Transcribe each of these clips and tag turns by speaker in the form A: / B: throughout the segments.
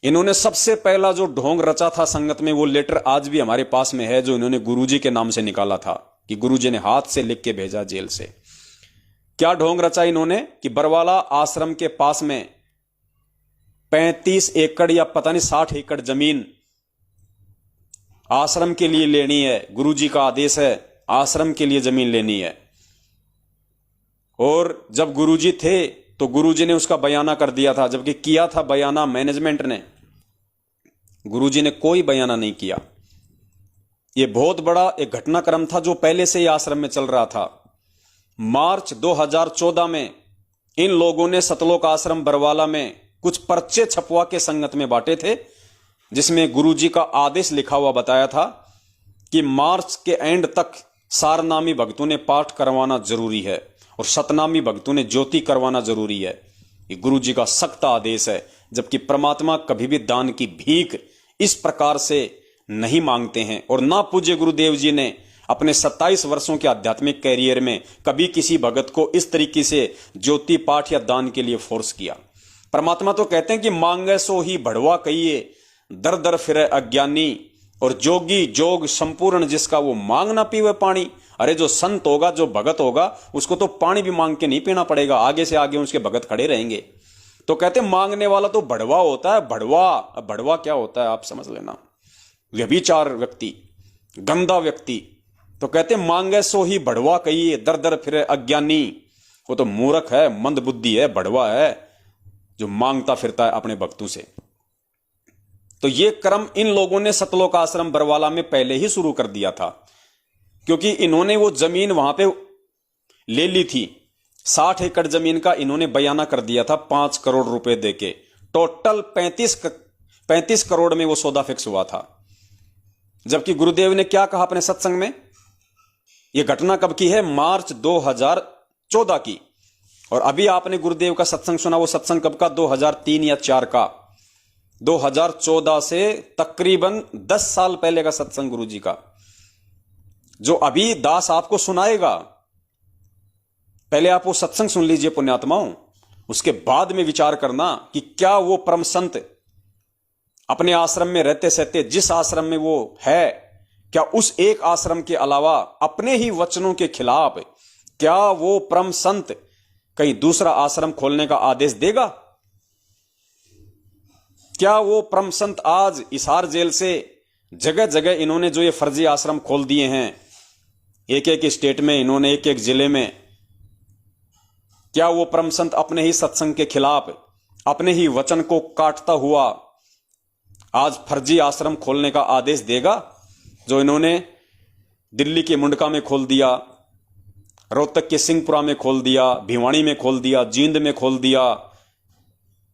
A: इन्होंने सबसे पहला जो ढोंग रचा था संगत में, वो लेटर आज भी हमारे पास में है, जो इन्होंने गुरुजी के नाम से निकाला था कि गुरुजी ने हाथ से लिख के भेजा जेल से। क्या ढोंग रचा इन्होंने कि बरवाला आश्रम के पास में 35 एकड़ या पता नहीं 60 एकड़ जमीन आश्रम के लिए लेनी है, गुरुजी का आदेश है, आश्रम के लिए जमीन लेनी है। और जब गुरुजी थे तो गुरुजी ने उसका बयाना कर दिया था, जबकि किया था बयाना मैनेजमेंट ने, गुरुजी ने कोई बयाना नहीं किया। यह बहुत बड़ा एक घटनाक्रम था जो पहले से ही आश्रम में चल रहा था। मार्च 2014 में इन लोगों ने सतलोक आश्रम बरवाला में कुछ पर्चे छपवा के संगत में बांटे थे, जिसमें गुरुजी का आदेश लिखा हुआ बताया था कि मार्च के एंड तक सारनामी भक्तों ने पाठ करवाना जरूरी है और सतनामी भक्तों ने ज्योति करवाना जरूरी है। ये गुरुजी का सख्त आदेश है, जबकि परमात्मा कभी भी दान की भीख इस प्रकार से नहीं मांगते हैं। और ना पूज्य गुरुदेव जी ने अपने 27 वर्षों के आध्यात्मिक कैरियर में कभी किसी भगत को इस तरीके से ज्योति पाठ या दान के लिए फोर्स किया। परमात्मा तो कहते हैं कि मांगे सो ही बढ़वा कहिए, दर दर फिरे अज्ञानी, और जोगी जोग संपूर्ण जिसका वो मांग ना पीवे पानी। अरे जो संत होगा, जो भगत होगा, उसको तो पानी भी मांग के नहीं पीना पड़ेगा, आगे से आगे उसके भगत खड़े रहेंगे। तो कहते मांगने वाला तो बढ़वा होता है। बढ़वा, अब बढ़वा क्या होता है आप समझ लेना, व्यभिचार व्यक्ति, गंदा व्यक्ति। तो कहते मांगे सो ही बढ़वा कहिए, दर दर फिरे अज्ञानी। वो तो मूर्ख है, मंद बुद्धि है, बढ़वा है, जो मांगता फिरता है अपने भक्तों से। तो ये क्रम इन लोगों ने सतलोक आश्रम बरवाला में पहले ही शुरू कर दिया था, क्योंकि इन्होंने वो जमीन वहां पे ले ली थी। 60 एकड़ जमीन का इन्होंने बयाना कर दिया था 5 करोड़ रुपए देके। टोटल 35 करोड़ में वो सौदा फिक्स हुआ था। जबकि गुरुदेव ने क्या कहा अपने सत्संग में, यह घटना कब की है, मार्च 2014 की। और अभी आपने गुरुदेव का सत्संग सुना, वो सत्संग कब का, 2003 या 4 का, 2014 से तकरीबन 10 साल पहले का सत्संग गुरुजी का, जो अभी दास आपको सुनाएगा। पहले आप वो सत्संग सुन लीजिए पुण्यात्माओं, उसके बाद में विचार करना कि क्या वो परम संत अपने आश्रम में रहते सहते, जिस आश्रम में वो है, क्या उस एक आश्रम के अलावा अपने ही वचनों के खिलाफ क्या वो परम संत कहीं दूसरा आश्रम खोलने का आदेश देगा? क्या वो परम संत आज हिसार जेल से जगह जगह इन्होंने जो ये फर्जी आश्रम खोल दिए हैं, एक एक स्टेट में इन्होंने, एक एक जिले में, क्या वो परम संत अपने ही सत्संग के खिलाफ, अपने ही वचन को काटता हुआ आज फर्जी आश्रम खोलने का आदेश देगा? जो इन्होंने दिल्ली के मुंडका में खोल दिया, रोहतक के सिंहपुरा में खोल दिया, भिवानी में खोल दिया, जींद में खोल दिया,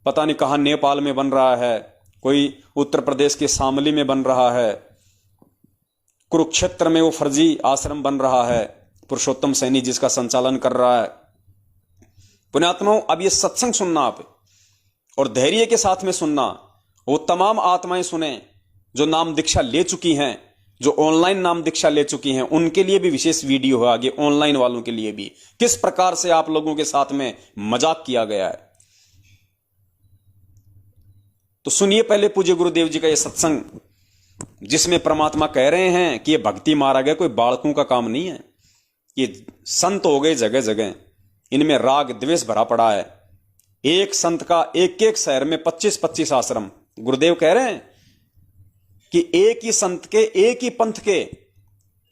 A: पता नहीं कहां नेपाल में बन रहा है, कोई उत्तर प्रदेश के शामली में बन रहा है, कुरुक्षेत्र में वो फर्जी आश्रम बन रहा है, पुरुषोत्तम सैनी जिसका संचालन कर रहा है। पुण्यात्माओं, अब ये सत्संग सुनना आप, और धैर्य के साथ में सुनना। वो तमाम आत्माएं सुने जो नाम दीक्षा ले चुकी हैं, जो ऑनलाइन नाम दीक्षा ले चुकी हैं, उनके लिए भी विशेष वीडियो है आगे, ऑनलाइन वालों के लिए भी, किस प्रकार से आप लोगों के साथ में मजाक किया गया है। तो सुनिए पहले पूज्य गुरुदेव जी का यह सत्संग, जिसमें परमात्मा कह रहे हैं कि यह भक्ति मारा गया कोई बालकों का काम नहीं है। ये संत हो गए जगह जगह, इनमें राग द्वेष भरा पड़ा है। एक संत का एक एक शहर में 25-25 आश्रम। गुरुदेव कह रहे हैं कि एक ही संत के, एक ही पंथ के,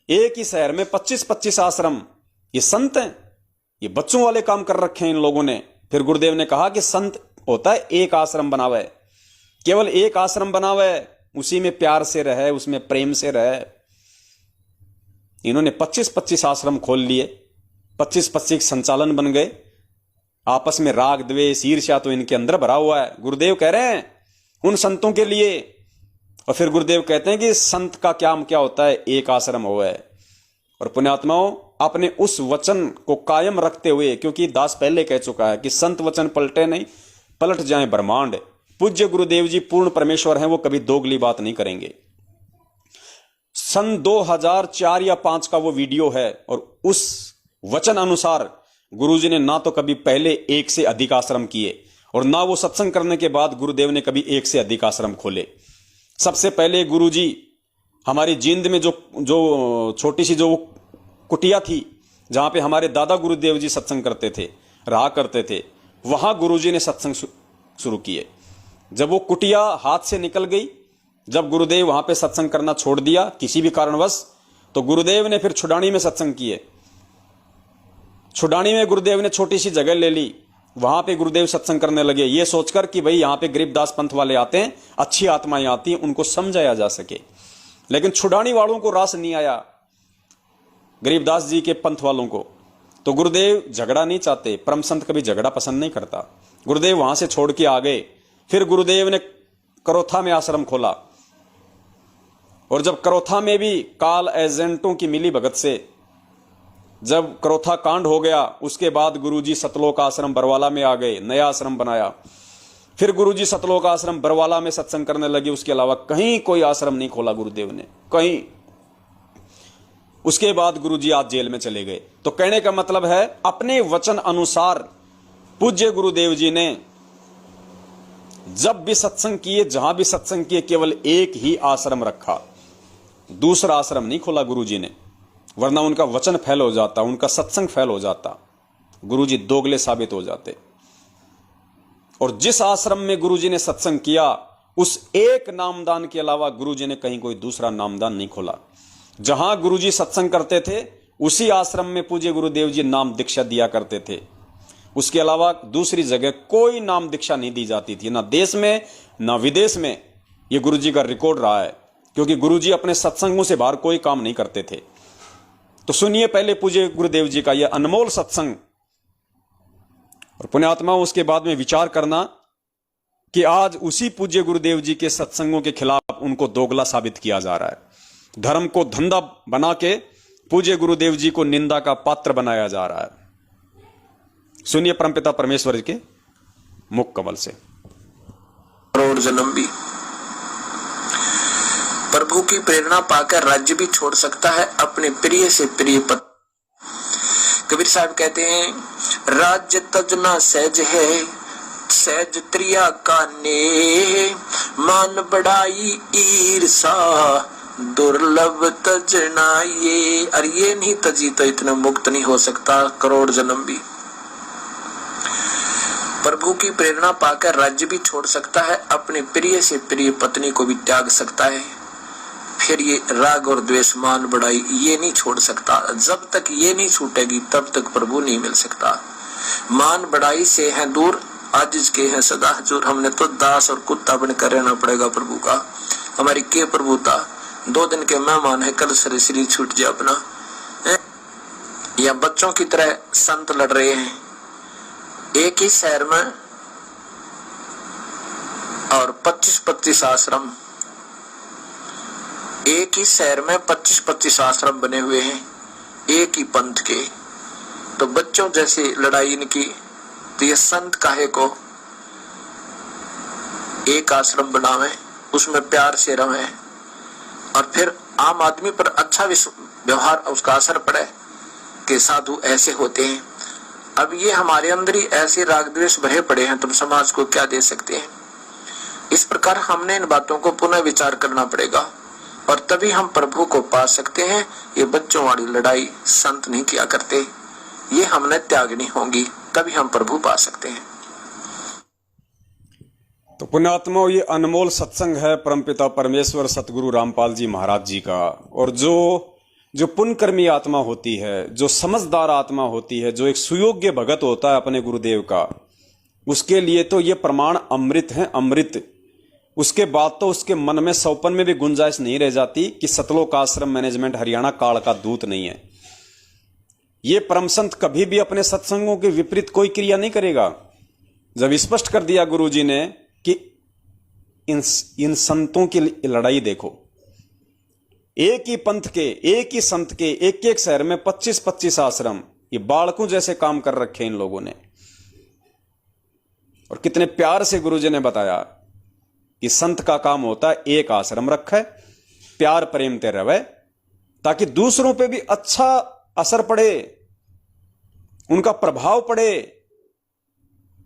A: एक ही शहर में 25-25 आश्रम। ये संत हैं, ये बच्चों वाले काम कर रखे हैं इन लोगों ने। फिर गुरुदेव ने कहा कि संत होता है एक आश्रम बनावे, केवल एक आश्रम बनावे, उसी में प्यार से रहे, उसमें प्रेम से रहे। इन्होंने 25-25 आश्रम खोल लिए, 25-25 संचालन बन गए। आपस में राग द्वेष ईर्ष्या तो इनके अंदर भरा हुआ है। गुरुदेव कह रहे हैं उन संतों के लिए, और फिर गुरुदेव कहते हैं कि संत का क्या होता है, एक आश्रम हुआ है। और पुण्यात्माओं, अपने उस वचन को कायम रखते हुए, क्योंकि दास पहले कह चुका है कि संत वचन पलटे नहीं, पलट जाए ब्रह्मांड। पूज्य गुरुदेव जी पूर्ण परमेश्वर हैं, वो कभी दोगली बात नहीं करेंगे। सन 2004 या 5 का वो वीडियो है, और उस वचन अनुसार गुरुजी ने ना तो कभी पहले एक से अधिक आश्रम किए, और ना वो सत्संग करने के बाद गुरुदेव ने कभी एक से अधिक आश्रम खोले। सबसे पहले गुरुजी हमारी जींद में जो जो छोटी सी जो कुटिया थी जहां पे हमारे दादा गुरुदेव जी सत्संग करते थे, रहा करते थे, वहां गुरुजी ने सत्संग शुरू किए। जब वो कुटिया हाथ से निकल गई, जब गुरुदेव वहां पे सत्संग करना छोड़ दिया किसी भी कारणवश, तो गुरुदेव ने फिर छुडानी में सत्संग किए। छुडानी में गुरुदेव ने छोटी सी जगह ले ली, वहां पे गुरुदेव सत्संग करने लगे, ये सोचकर कि भाई यहां पे गरीबदास पंथ वाले आते हैं, अच्छी आत्माएं आती हैं, उनको समझाया जा सके। लेकिन छुडानी वालों को रास नहीं आया, गरीबदास जी के पंथ वालों को। तो गुरुदेव झगड़ा नहीं चाहते, परम संत कभी झगड़ा पसंद नहीं करता। गुरुदेव वहां से छोड़ के आ गए। फिर गुरुदेव ने करोथा में आश्रम खोला, और जब करोथा में भी काल एजेंटों की मिली भगत से जब करोथा कांड हो गया, उसके बाद गुरुजी सतलोक आश्रम बरवाला में आ गए, नया आश्रम बनाया। फिर गुरुजी सतलोक आश्रम बरवाला में सत्संग करने लगे, उसके अलावा कहीं कोई आश्रम नहीं खोला गुरुदेव ने, कहीं। उसके बाद गुरुजी आज जेल में चले गए। तो कहने का मतलब है, अपने वचन अनुसार पूज्य गुरुदेव जी ने जब भी सत्संग किए, जहां भी सत्संग किए, केवल एक ही आश्रम रखा, दूसरा आश्रम नहीं खोला गुरुजी ने, वरना उनका वचन फेल हो जाता, उनका सत्संग फेल हो जाता, गुरुजी दोगले साबित हो जाते। और जिस आश्रम में गुरुजी ने सत्संग किया, उस एक नामदान के अलावा गुरुजी ने कहीं कोई दूसरा नामदान नहीं खोला। जहां गुरुजी सत्संग करते थे, उसी आश्रम में पूज्य गुरुदेव जी नाम दीक्षा दिया करते थे। उसके अलावा दूसरी जगह कोई नाम दीक्षा नहीं दी जाती थी, ना देश में ना विदेश में। यह गुरुजी का रिकॉर्ड रहा है, क्योंकि गुरुजी अपने सत्संगों से बाहर कोई काम नहीं करते थे। तो सुनिए पहले पूज्य गुरुदेव जी का यह अनमोल सत्संग, और पुण्यात्मा उसके बाद में विचार करना कि आज उसी पूज्य गुरुदेव जी के सत्संगों के खिलाफ उनको दोगला साबित किया जा रहा है। धर्म को धंधा बना के पूज्य गुरुदेव जी को निंदा का पात्र बनाया जा रहा है। सुनिए परमपिता परमेश्वर के मुख कमल से।
B: करोड़ जन्म भी प्रभु की प्रेरणा पाकर राज्य भी छोड़ सकता है, अपने प्रिय से प्रिय पत्नी। कबीर साहब कहते हैं, राज्य तजना सहज है, सहज त्रिया का ने, मान बढ़ाई ईर्षा दुर्लभ तजना ये। और ये नहीं तजी तो इतना मुक्त नहीं हो सकता करोड़ जन्म भी। प्रभु की प्रेरणा पाकर राज्य भी छोड़ सकता है, अपने प्रिय से प्रिय पत्नी को भी त्याग सकता है। फिर ये राग और द्वेष, मान बढ़ाई, ये नहीं छोड़ सकता। जब तक ये नहीं छूटेगी तब तक प्रभु नहीं मिल सकता। मान बढ़ाई से है दूर, आजिज के हैं सदा हजूर। हमने तो दास और कुत्ता बनकर रहना पड़ेगा प्रभु का। हमारी के प्रभुता, 2 दिन के मेहमान है, कल शरीर छूट जाए अपना। या बच्चों की तरह संत लड़ रहे हैं एक ही शहर में, और 25-25 आश्रम एक ही शहर में 25-25 आश्रम बने हुए हैं, एक ही पंथ के। तो बच्चों जैसे लड़ाई इनकी, तो ये संत काहे को एक आश्रम बनावे, उसमें प्यार से रहे, और फिर आम आदमी पर अच्छा व्यवहार, उसका असर पड़े कि साधु ऐसे होते हैं। अब ये हमारे अंदर ही ऐसे राग द्वेष भरे पड़े हैं, तुम समाज को क्या दे सकते हैं। इस प्रकार हमने इन बातों को पुनः विचार करना पड़ेगा, और तभी हम प्रभु को पा सकते हैं। ये बच्चों वाली लड़ाई संत नहीं किया करते, ये हमने त्यागनी होगी, तभी हम प्रभु पा सकते हैं।
A: तो पुण्यात्मा, ये अनमोल सत्संग है परमपिता परमेश्वर सतगुरु रामपाल जी महाराज जी का। और जो पुण्यकर्मी आत्मा होती है, जो समझदार आत्मा होती है, जो एक सुयोग्य भगत होता है अपने गुरुदेव का, उसके लिए तो ये प्रमाण अमृत है, अमृत। उसके बाद तो उसके मन में सौपन में भी गुंजाइश नहीं रह जाती कि सतलोक आश्रम मैनेजमेंट हरियाणा काल का दूत नहीं है। ये परम संत कभी भी अपने सत्संगों के विपरीत कोई क्रिया नहीं करेगा। जब स्पष्ट कर दिया गुरुजी ने कि इन संतों की लड़ाई देखो, एक ही पंथ के, एक ही संत के, एक एक शहर में 25-25 आश्रम, ये बालकों जैसे काम कर रखे इन लोगों ने। और कितने प्यार से गुरुजी ने बताया कि संत का काम होता है एक आश्रम रखे, प्यार प्रेम ते रहे, ताकि दूसरों पे भी अच्छा असर पड़े, उनका प्रभाव पड़े।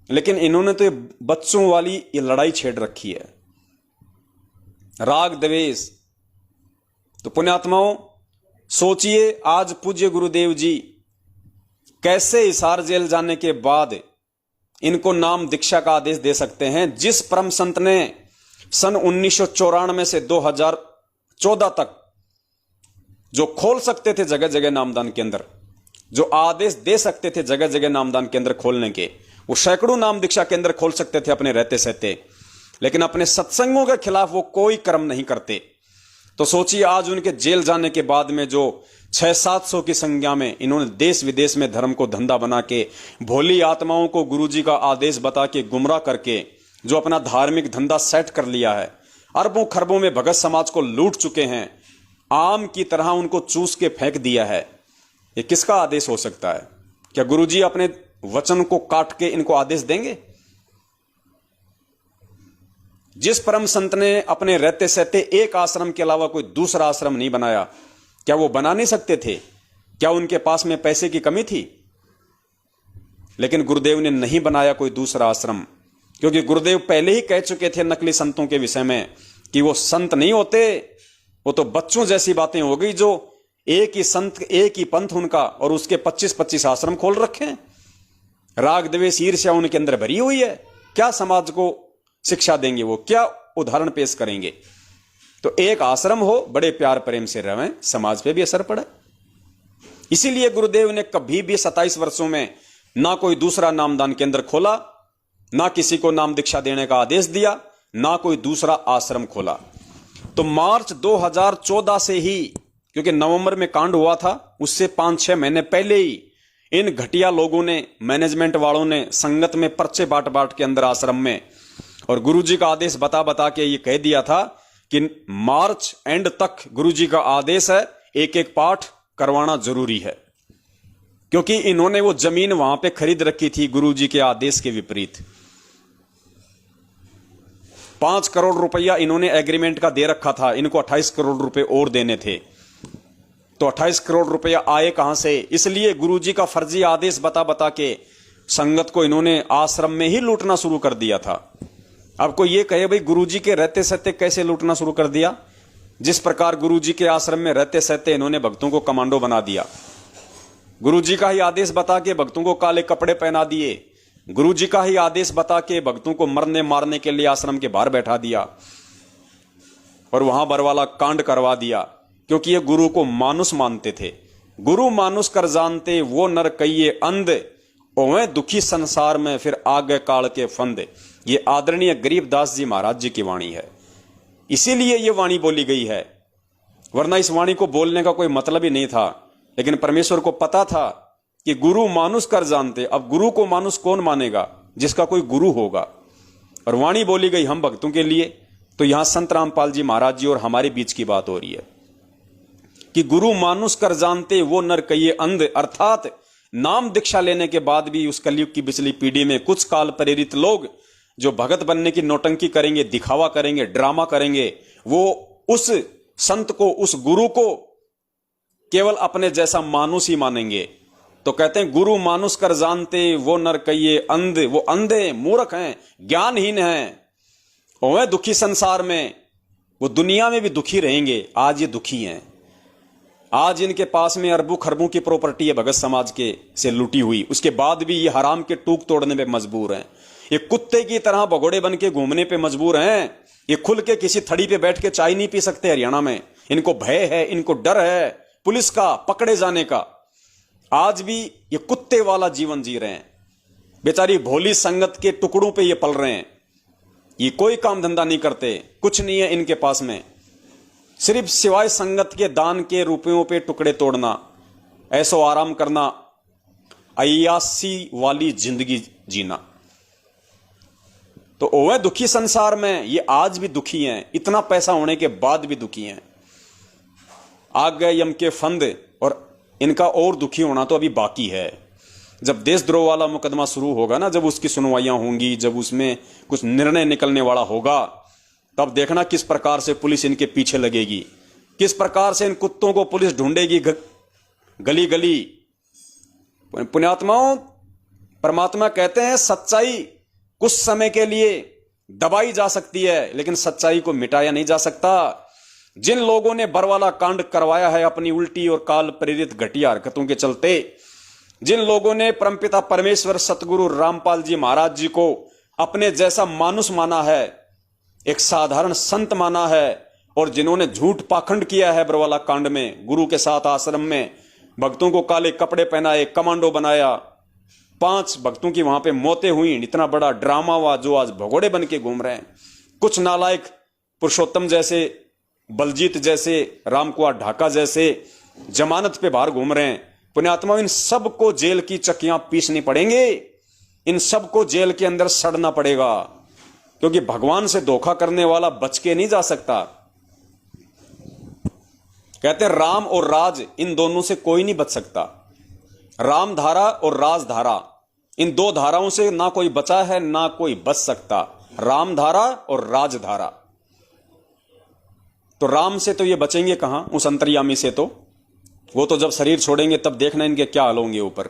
A: लेकिन इन्होंने तो ये बच्चों वाली ये लड़ाई छेड़ रखी है, राग द्वेष। तो पुण्यात्माओं, सोचिए आज पूज्य गुरुदेव जी कैसे हिसार जेल जाने के बाद इनको नाम दीक्षा का आदेश दे सकते हैं, जिस परम संत ने सन 1994 से 2014 तक जो खोल सकते थे जगह जगह नामदान केंद्र, जो आदेश दे सकते थे जगह जगह नामदान केंद्र खोलने के, वो सैकड़ों नाम दीक्षा केंद्र खोल सकते थे अपने रहते सहते, लेकिन अपने सत्संगों के खिलाफ वो कोई कर्म नहीं करते। तो सोचिए आज उनके जेल जाने के बाद में जो 600-700 की संख्या में इन्होंने देश विदेश में धर्म को धंधा बना के भोली आत्माओं को गुरुजी का आदेश बता के गुमराह करके जो अपना धार्मिक धंधा सेट कर लिया है, अरबों खरबों में भगत समाज को लूट चुके हैं, आम की तरह उनको चूस के फेंक दिया है, ये किसका आदेश हो सकता है? क्या गुरुजी अपने वचन को काट के इनको आदेश देंगे? जिस परम संत ने अपने रहते सहते एक आश्रम के अलावा कोई दूसरा आश्रम नहीं बनाया, क्या वो बना नहीं सकते थे? क्या उनके पास में पैसे की कमी थी? लेकिन गुरुदेव ने नहीं बनाया कोई दूसरा आश्रम, क्योंकि गुरुदेव पहले ही कह चुके थे नकली संतों के विषय में कि वो संत नहीं होते, वो तो बच्चों जैसी बातें हो गई जो एक ही संत एक ही पंथ उनका और उसके 25-25 आश्रम खोल रखे हैं। राग द्वेष ईर्ष्या उनके अंदर भरी हुई है। क्या समाज को शिक्षा देंगे? वो क्या उदाहरण पेश करेंगे? तो एक आश्रम हो, बड़े प्यार प्रेम से रहें, समाज पे भी असर पड़े। इसीलिए गुरुदेव ने कभी भी 27 वर्षों में ना कोई दूसरा नामदान केंद्र खोला, ना किसी को नाम दीक्षा देने का आदेश दिया, ना कोई दूसरा आश्रम खोला। तो मार्च 2014 से ही, क्योंकि नवंबर में कांड हुआ था, उससे 5-6 महीने पहले ही इन घटिया लोगों ने, मैनेजमेंट वालों ने संगत में पर्चे बांट बांट के अंदर आश्रम में और गुरुजी का आदेश बता बता के ये कह दिया था कि मार्च एंड तक गुरुजी का आदेश है, एक एक पाठ करवाना जरूरी है, क्योंकि इन्होंने वो जमीन वहां पे खरीद रखी थी गुरुजी के आदेश के विपरीत। 5 करोड़ रुपया इन्होंने एग्रीमेंट का दे रखा था, इनको 28 करोड़ रुपए और देने थे। तो 28 करोड़ रुपया आए कहां से? इसलिए गुरुजी का फर्जी आदेश बता बता के संगत को इन्होंने आश्रम में ही लूटना शुरू कर दिया था। अब कोई ये कहे भाई गुरुजी के रहते सहते कैसे लूटना शुरू कर दिया? जिस प्रकार गुरुजी के आश्रम में रहते सहते इन्होंने भक्तों को कमांडो बना दिया, गुरुजी का ही आदेश बता के भक्तों को काले कपड़े पहना दिए, गुरुजी का ही आदेश बता के भक्तों को मरने मारने के लिए आश्रम के बाहर बैठा दिया और वहां बरवाला कांड करवा दिया, क्योंकि ये गुरु को मानुष मानते थे। गुरु मानुष कर जानते वो नर कहिए अंध, ओवे दुखी संसार में फिर आगे काल के फंद। ये आदरणीय गरीबदास जी महाराज जी की वाणी है, इसीलिए ये वाणी बोली गई है, वरना इस वाणी को बोलने का कोई मतलब ही नहीं था। लेकिन परमेश्वर को पता था कि गुरु मानुष कर जानते। अब गुरु को मानुष कौन मानेगा? जिसका कोई गुरु होगा। और वाणी बोली गई हम भक्तों के लिए। तो यहां संत रामपाल जी महाराज जी और हमारे बीच की बात हो रही है कि गुरु मानुष कर जानते वो नर कहिए अंध, अर्थात नाम दीक्षा लेने के बाद भी उस कलयुग की पिछली पीढ़ी में कुछ काल प्रेरित लोग जो भगत बनने की नौटंकी करेंगे, दिखावा करेंगे, ड्रामा करेंगे, वो उस संत को, उस गुरु को केवल अपने जैसा मानुष ही मानेंगे। तो कहते हैं गुरु मानुष कर जानते वो नर कहिए अंध, वो अंधे मूर्ख हैं, ज्ञानहीन हैं, ओए दुखी संसार में। वो दुनिया में भी दुखी रहेंगे, आज ये दुखी हैं। आज इनके पास में अरबों खरबों की प्रॉपर्टी है भगत समाज के से लूटी हुई, उसके बाद भी ये हराम के टूक तोड़ने पे मजबूर हैं। ये कुत्ते की तरह भगोड़े बन के घूमने पे मजबूर हैं। ये खुल के किसी थड़ी पे बैठ के चाय नहीं पी सकते हरियाणा में। इनको भय है, इनको डर है पुलिस का, पकड़े जाने का। आज भी ये कुत्ते वाला जीवन जी रहे हैं। बेचारी भोली संगत के टुकड़ों पे ये पल रहे हैं। ये कोई काम धंधा नहीं करते, कुछ नहीं है इनके पास में, सिर्फ सिवाय संगत के दान के रुपयों पे टुकड़े तोड़ना, ऐसो आराम करना, अय्यासी वाली जिंदगी जीना। तो ओए दुखी संसार में ये आज भी दुखी हैं, इतना पैसा होने के बाद भी दुखी हैं। आ गए यम के फंद, और इनका और दुखी होना तो अभी बाकी है। जब देशद्रोह वाला मुकदमा शुरू होगा ना, जब उसकी सुनवाइयां होंगी, जब उसमें कुछ निर्णय निकलने वाला होगा, तब देखना किस प्रकार से पुलिस इनके पीछे लगेगी, किस प्रकार से इन कुत्तों को पुलिस ढूंढेगी गली गली। पुण्यात्माओं, परमात्मा कहते हैं सच्चाई कुछ समय के लिए दबाई जा सकती है, लेकिन सच्चाई को मिटाया नहीं जा सकता। जिन लोगों ने बरवाला कांड करवाया है अपनी उल्टी और काल प्रेरित घटिया हरकतों के चलते, जिन लोगों ने परमपिता परमेश्वर सतगुरु रामपाल जी महाराज जी को अपने जैसा मानुष माना है, एक साधारण संत माना है, और जिन्होंने झूठ पाखंड किया है बरवाला कांड में, गुरु के साथ आश्रम में भक्तों को काले कपड़े पहनाए, कमांडो बनाया, 5 भक्तों की वहां पे मौतें हुई, इतना बड़ा ड्रामा हुआ, जो आज भगोड़े बन के घूम रहे हैं। कुछ नालायक पुरुषोत्तम जैसे, बलजीत जैसे, रामकुमार ढाका जैसे जमानत पे बाहर घूम रहे हैं। पुण्यात्मा, इन सबको जेल की चक्कियां पीसनी पड़ेंगे, इन सबको जेल के अंदर सड़ना पड़ेगा, क्योंकि भगवान से धोखा करने वाला बच के नहीं जा सकता। कहते हैं राम और राज, इन दोनों से कोई नहीं बच सकता। राम धारा और राज धारा, इन 2 धाराओं से ना कोई बचा है ना कोई बच सकता। राम धारा और राज धारा। तो राम से तो ये बचेंगे कहां, उस अंतर्यामी से तो वो तो जब शरीर छोड़ेंगे तब देखना इनके क्या हाल होंगे ऊपर।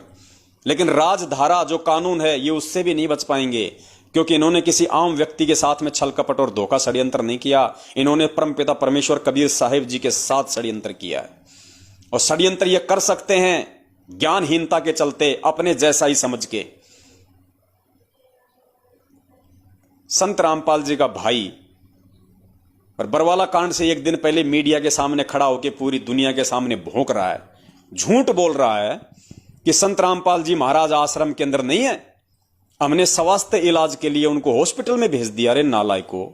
A: लेकिन राजधारा जो कानून है, ये उससे भी नहीं बच पाएंगे, क्योंकि इन्होंने किसी आम व्यक्ति के साथ में छल कपट और धोखा षड्यंत्र नहीं किया। इन्होंने परमपिता परमेश्वर कबीर साहिब जी के साथ षड्यंत्र किया है, और षड्यंत्र ये कर सकते हैं ज्ञानहीनता के चलते, अपने जैसा ही समझ के। संत रामपाल जी का भाई और बरवाला कांड से एक दिन पहले मीडिया के सामने खड़ा होकर पूरी दुनिया के सामने भौंक रहा है, झूठ बोल रहा है कि संत रामपाल जी महाराज आश्रम के अंदर नहीं है, हमने स्वास्थ्य इलाज के लिए उनको हॉस्पिटल में भेज दिया। अरे नालायको,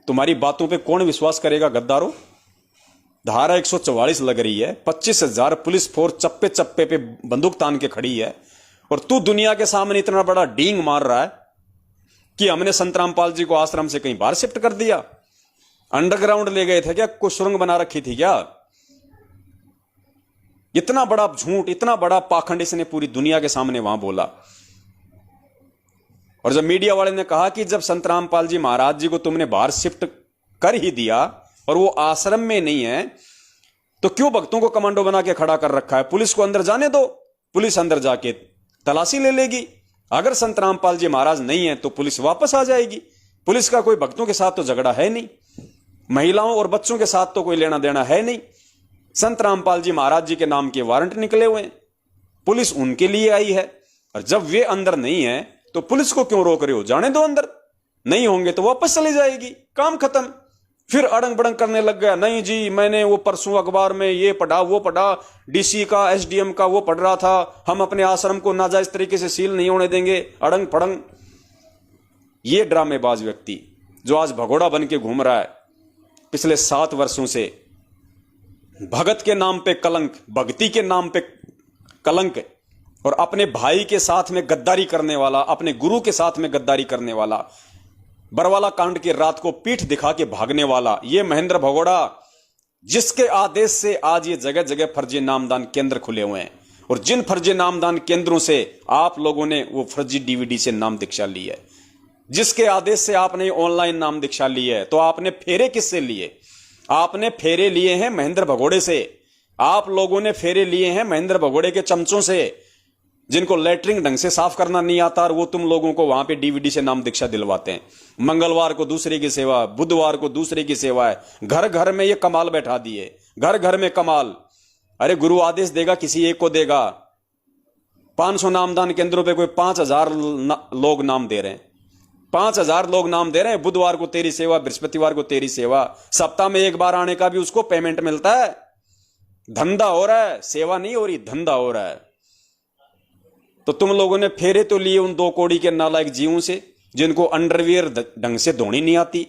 A: तुम्हारी बातों पे कौन विश्वास करेगा गद्दारों। धारा 144 लग रही है, 25,000 पुलिस फोर्स चप्पे चप्पे पे बंदूक तान के खड़ी है, और तू दुनिया के सामने इतना बड़ा डींग मार रहा है कि हमने संत रामपाल जी को आश्रम से कहीं बाहर शिफ्ट कर दिया, अंडरग्राउंड ले गए थे क्या, कुछ सुरंग बना रखी थी क्या। इतना बड़ा झूठ, इतना बड़ा पाखंड इसने पूरी दुनिया के सामने वहां बोला। और जब मीडिया वाले ने कहा कि जब संत रामपाल जी महाराज जी को तुमने बाहर शिफ्ट कर ही दिया और वो आश्रम में नहीं है, तो क्यों भक्तों को कमांडो बना के खड़ा कर रखा है। पुलिस को अंदर जाने दो, पुलिस अंदर जाके तलाशी ले लेगी। अगर संत रामपाल जी महाराज नहीं है तो पुलिस वापस आ जाएगी। पुलिस का कोई भक्तों के साथ तो झगड़ा है नहीं, महिलाओं और बच्चों के साथ तो कोई लेना देना है नहीं। संत रामपाल जी महाराज जी के नाम के वारंट निकले हुए हैं, पुलिस उनके लिए आई है, और जब वे अंदर नहीं है तो पुलिस को क्यों रोक रहे हो, जाने दो अंदर। नहीं होंगे तो वापस चली जाएगी, काम खत्म। फिर अड़ंग बड़ंग करने लग गया, नहीं जी मैंने वो परसों अखबार में ये पढ़ा वो पढ़ा, डीसी का एसडीएम का वो पढ़ रहा था, हम अपने आश्रम को नाजायज तरीके से सील नहीं होने देंगे, अड़ंग फड़ंग। ये ड्रामेबाज व्यक्ति जो आज भगोड़ा बन के घूम रहा है पिछले 7 वर्षों से, भगत के नाम पे कलंक, भक्ति के नाम पे कलंक, और अपने भाई के साथ में गद्दारी करने वाला, अपने गुरु के साथ में गद्दारी करने वाला, बरवाला कांड की रात को पीठ दिखा के भागने वाला, ये महेंद्र भगोड़ा, जिसके आदेश से आज ये जगह जगह फर्जी नामदान केंद्र खुले हुए हैं, और जिन फर्जी नामदान केंद्रों से आप लोगों ने वो फर्जी डीवीडी से नाम दीक्षा ली है, जिसके आदेश से आपने ऑनलाइन नाम दीक्षा ली है, तो आपने फेरे किससे लिए। आपने फेरे लिए हैं महेंद्र भगोड़े से। आप लोगों ने फेरे लिए हैं महेंद्र भगोड़े के चमचों से, जिनको लेटरिंग ढंग से साफ करना नहीं आता, और वो तुम लोगों को वहां पे डीवीडी से नाम दीक्षा दिलवाते हैं। मंगलवार को दूसरे की सेवा, बुधवार को दूसरे की सेवा है। घर घर में ये कमाल बैठा दिए, घर घर में कमाल। अरे गुरु आदेश देगा किसी एक को देगा। 500 नामदान केंद्रों पे कोई 5000 लोग नाम दे रहे हैं, 5000 लोग नाम दे रहे हैं। बुधवार को तेरी सेवा, बृहस्पतिवार को तेरी सेवा, सप्ताह में एक बार आने का भी उसको पेमेंट मिलता है। धंधा हो रहा है, सेवा नहीं हो रही, धंधा हो रहा है। तो तुम लोगों ने फेरे तो लिए उन 2 कौड़ी के नालायक जीवों से, जिनको अंडरवियर ढंग से धोनी नहीं आती,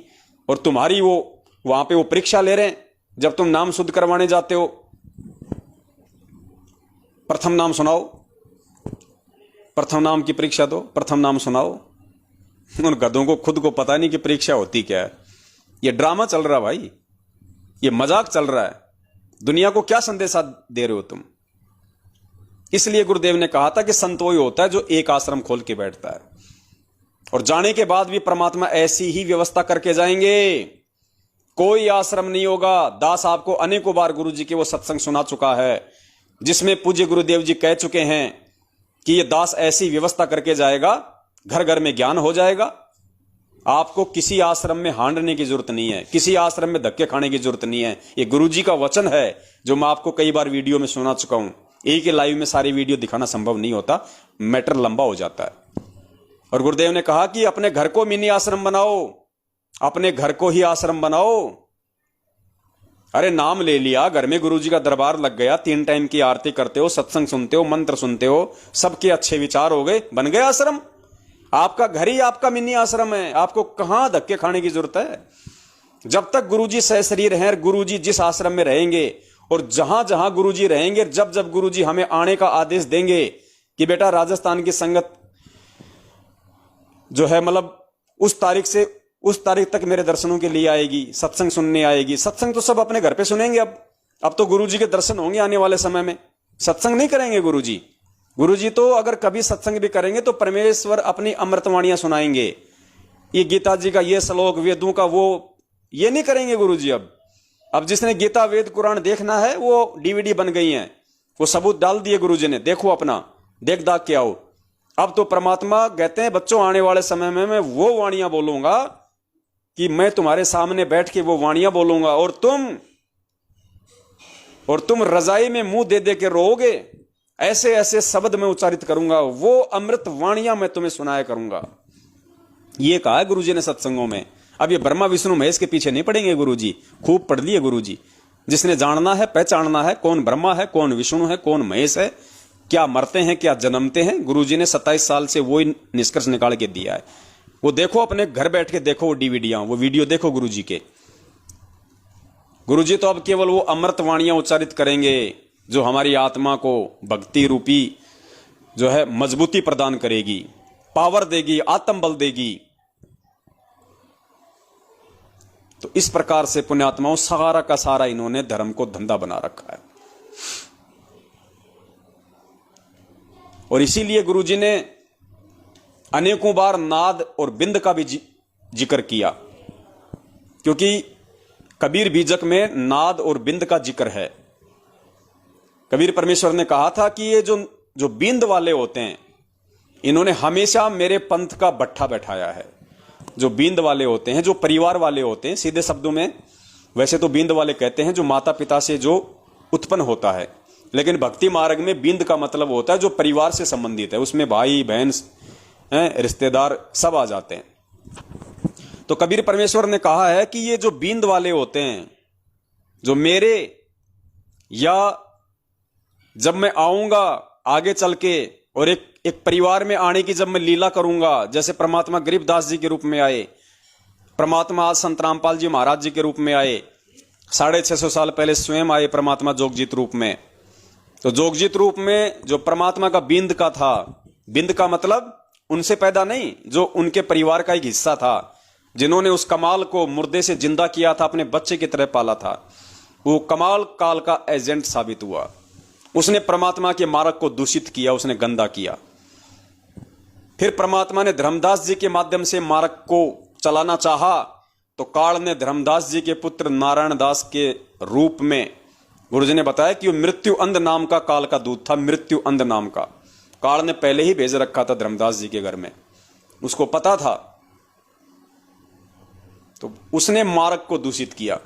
A: और तुम्हारी वो वहां पे वो परीक्षा ले रहे हैं। जब तुम नाम शुद्ध करवाने जाते हो, प्रथम नाम सुनाओ, प्रथम नाम की परीक्षा दो, प्रथम नाम सुनाओ। उन गधों को खुद को पता नहीं कि परीक्षा होती क्या है। ये ड्रामा चल रहा है भाई, ये मजाक चल रहा है। दुनिया को क्या संदेशा दे रहे हो तुम। इसलिए गुरुदेव ने कहा था कि संत वही होता है जो एक आश्रम खोल के बैठता है, और जाने के बाद भी परमात्मा ऐसी ही व्यवस्था करके जाएंगे। कोई आश्रम नहीं होगा। दास आपको अनेकों बार गुरु जी के वो सत्संग सुना चुका है, जिसमें पूज्य गुरुदेव जी कह चुके हैं कि ये दास ऐसी व्यवस्था करके जाएगा, घर घर में ज्ञान हो जाएगा, आपको किसी आश्रम में हांडने की जरूरत नहीं है, किसी आश्रम में धक्के खाने की जरूरत नहीं है। ये गुरुजी का वचन है जो मैं आपको कई बार वीडियो में सुना चुका हूं। एक ही लाइव में सारी वीडियो दिखाना संभव नहीं होता, मैटर लंबा हो जाता है। और गुरुदेव ने कहा कि अपने घर को मिनी आश्रम बनाओ, अपने घर को ही आश्रम बनाओ। अरे नाम ले लिया, घर में गुरुजी का दरबार लग गया, 3 टाइम की आरती करते हो, सत्संग सुनते हो, मंत्र सुनते हो, सबके अच्छे विचार हो गए, बन गए आश्रम। आपका घर ही आपका मिनी आश्रम है, आपको कहां धक्के खाने की जरूरत है। जब तक गुरुजी सहशरीर हैं, गुरुजी जिस आश्रम में रहेंगे और जहां जहां गुरुजी रहेंगे, जब जब गुरुजी हमें आने का आदेश देंगे कि बेटा राजस्थान की संगत जो है मतलब उस तारीख से उस तारीख तक मेरे दर्शनों के लिए आएगी, सत्संग सुनने आएगी। सत्संग तो सब अपने घर पे सुनेंगे। अब तो गुरुजी के दर्शन होंगे आने वाले समय में, सत्संग नहीं करेंगे गुरुजी। गुरुजी तो अगर कभी सत्संग भी करेंगे तो परमेश्वर अपनी अमृतवाणियां सुनाएंगे। ये गीता जी का ये श्लोक, वेदों का वो, ये नहीं करेंगे गुरुजी। अब जिसने गीता वेद कुरान देखना है वो डीवीडी बन गई है, वो सबूत डाल दिए गुरुजी ने, देखो अपना देख दाख के आओ। अब तो परमात्मा कहते हैं बच्चों आने वाले समय में मैं वो वाणियां बोलूंगा कि मैं तुम्हारे सामने बैठ के वो वाणियां बोलूंगा और तुम रजाई में मुंह दे दे के रोओगे। ऐसे ऐसे शब्द मैं उच्चारित करूंगा, वो अमृत वाणियां मैं तुम्हें सुनाया करूंगा। ये कहा है गुरुजी ने सत्संगों में। अब ये ब्रह्मा विष्णु महेश के पीछे नहीं पड़ेंगे गुरुजी, खूब पढ़ लिए गुरुजी। जिसने जानना है, पहचानना है कौन ब्रह्मा है, कौन विष्णु है, कौन महेश है, क्या मरते हैं क्या जन्मते हैं, गुरुजी ने 27 साल से वो निष्कर्ष निकाल के दिया है। वो देखो, अपने घर बैठ के देखो वो डीवीडियां, वो वीडियो देखो गुरुजी के। गुरुजी तो अब केवल वो अमृत वाणियां उच्चारित करेंगे जो हमारी आत्मा को भक्ति रूपी जो है मजबूती प्रदान करेगी, पावर देगी, आत्म बल देगी। तो इस प्रकार से पुण्यात्माओं सारा का सारा इन्होंने धर्म को धंधा बना रखा है। और इसीलिए गुरुजी ने अनेकों बार नाद और बिंद का भी जिक्र किया, क्योंकि कबीर बीजक में नाद और बिंद का जिक्र है। कबीर परमेश्वर ने कहा था कि ये जो बिंद वाले होते हैं इन्होंने हमेशा मेरे पंथ का बट्ठा बैठाया है। जो बिंद वाले होते हैं, जो परिवार वाले होते हैं, सीधे शब्दों में वैसे तो बिंद वाले कहते हैं जो माता पिता से जो उत्पन्न होता है, लेकिन भक्ति मार्ग में बिंद का मतलब होता है जो परिवार से संबंधित है, उसमें भाई बहन रिश्तेदार सब आ जाते हैं। तो कबीर परमेश्वर ने कहा है कि ये जो बिंद वाले होते हैं, जो मेरे या जब मैं आऊंगा आगे चल के और एक परिवार में आने की जब मैं लीला करूंगा, जैसे परमात्मा गरीबदास जी के रूप में आए, परमात्मा आज संत रामपाल जी महाराज जी के रूप में आए, 650 साल पहले स्वयं आए परमात्मा जोगजीत रूप में। तो जोगजीत रूप में जो परमात्मा का बिंद का था, बिंद का मतलब उनसे पैदा नहीं, जो उनके परिवार का एक हिस्सा था, जिन्होंने उस कमाल को मुर्दे से जिंदा किया था, अपने बच्चे की तरह पाला था, वो कमाल काल का एजेंट साबित हुआ। उसने परमात्मा के मार्ग को दूषित किया, उसने गंदा किया। फिर परमात्मा ने धर्मदास जी के माध्यम से मार्ग को चलाना चाहा, तो काल ने धर्मदास जी के पुत्र नारायण दास के रूप में, गुरुजी ने बताया कि वो मृत्यु अंध नाम का काल का दूत था। मृत्यु अंध नाम का काल ने पहले ही भेज रखा था धर्मदास जी के घर में, उसको पता था। तो उसने मार्ग को दूषित किया।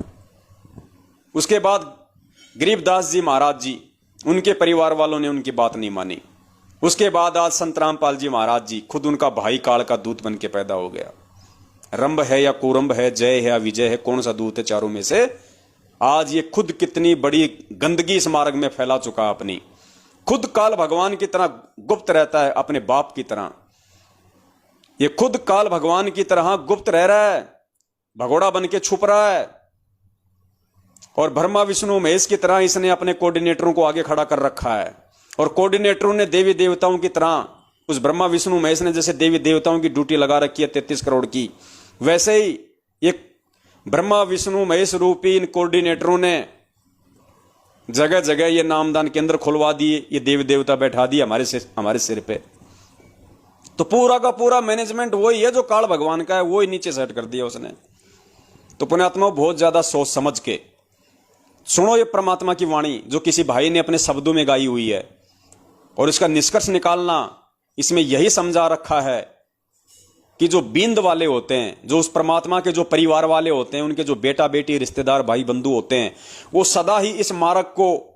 A: उसके बाद गरीबदास जी महाराज जी, उनके परिवार वालों ने उनकी बात नहीं मानी। उसके बाद आज संत रामपाल जी महाराज जी, खुद उनका भाई काल का दूत बन के पैदा हो गया। रंभ है या कुरंभ है, जय है या विजय है, कौन सा दूत है चारों में से? आज ये खुद कितनी बड़ी गंदगी इस मार्ग में फैला चुका अपनी। खुद काल भगवान की तरह गुप्त रहता है, अपने बाप की तरह। ये खुद काल भगवान की तरह गुप्त रह रहा है, भगोड़ा बन के छुप रहा है। और ब्रह्मा विष्णु महेश की तरह इसने अपने कोऑर्डिनेटरों को आगे खड़ा कर रखा है। और कोऑर्डिनेटरों ने देवी देवताओं की तरह, उस ब्रह्मा विष्णु महेश ने जैसे देवी देवताओं की ड्यूटी लगा रखी है 33 करोड़ की, वैसे ही ये ब्रह्मा विष्णु महेश रूपी इन कोऑर्डिनेटरों ने जगह जगह ये नामदान केंद्र खुलवा दिए, ये देवी देवता बैठा दिए हमारे सिर पे। तो पूरा का पूरा मैनेजमेंट वही है जो काल भगवान का है, वो ही नीचे सेट कर दिया उसने। तो पुण्यात्मा बहुत ज्यादा सोच समझ के सुनो ये परमात्मा की वाणी जो किसी भाई ने अपने शब्दों में गाई हुई है, और इसका निष्कर्ष निकालना, इसमें यही समझा रखा है कि जो बींद वाले होते हैं, जो उस परमात्मा के जो परिवार वाले होते हैं, उनके जो बेटा बेटी रिश्तेदार भाई बंधु होते हैं, वो सदा ही इस मार्ग को